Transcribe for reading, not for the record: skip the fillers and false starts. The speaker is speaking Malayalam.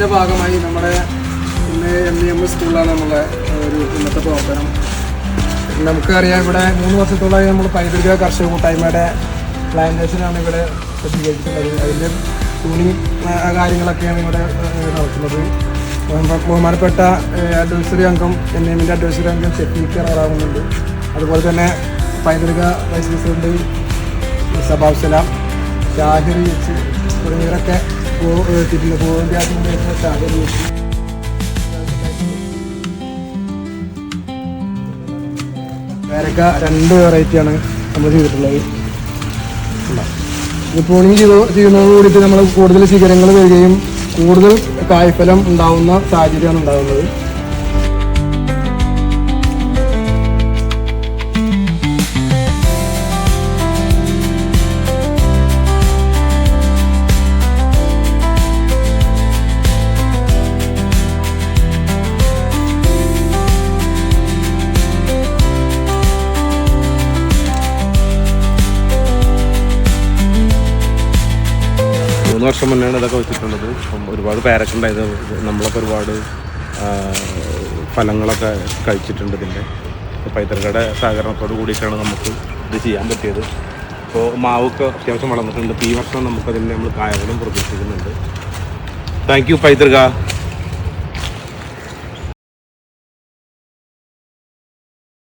അതിൻ്റെ ഭാഗമായി നമ്മുടെ ഇന്ന് MEM സ്കൂളിലാണ് നമ്മളെ ഒരു ഇന്നത്തെ പ്രവർത്തനം. നമുക്കറിയാം ഇവിടെ 3 വർഷത്തോളമായി നമ്മൾ പൈതൃക കർഷക കൂട്ടായ്മയുടെ പ്ലാന്റേഷനാണ് ഇവിടെ സജ്ജീകരിച്ചിട്ടുള്ളത്. അതിൻ്റെ ട്യൂണിങ് കാര്യങ്ങളൊക്കെയാണ് ഇവിടെ നടത്തുന്നത്. ബഹുമാനപ്പെട്ട അഡ്വൈസറി അംഗം MEMൻ്റെ അഡ്വൈസറി അംഗം ഷെഫീഖ് റാവുന്നുണ്ട്. അതുപോലെ തന്നെ പൈതൃക വൈസ് പ്രസിഡന്റ് സബാബ് സലാം, ഷാഹിർ വെച്ച് തുടങ്ങിയവരൊക്കെ ഷാഹിർ വെച്ച് പേരക്ക 2 വെറൈറ്റിയാണ് നമ്മൾ ചെയ്തിട്ടുള്ളത്. ഇത് പ്രൂണിങ് ചെയ്യുന്നതോട് കൂടിയിട്ട് നമ്മൾ കൂടുതൽ ശിഖരങ്ങൾ വരികയും കൂടുതൽ കായ്ഫലം ഉണ്ടാവുന്ന സാഹചര്യമാണ് ഉണ്ടാകുന്നത്. വർഷം മുന്നെയാണ് ഇതൊക്കെ വെച്ചിട്ടുള്ളത്. ഒരുപാട് പേരക്കുണ്ടായത്. നമ്മളൊക്കെ ഒരുപാട് ഫലങ്ങളൊക്കെ കഴിച്ചിട്ടുണ്ട്. ഇതിൻ്റെ പൈതൃകയുടെ സഹകരണത്തോട് കൂടിയിട്ടാണ് നമുക്ക് ഇത് ചെയ്യാൻ പറ്റിയത്. ഇപ്പോൾ മാവൊക്കെ അത്യാവശ്യം വളർന്നിട്ടുണ്ട്. ഈ വർഷം നമുക്കതിൻ്റെ നമ്മൾ കായകളും പ്രതീക്ഷിക്കുന്നുണ്ട്. താങ്ക് യു പൈതൃക.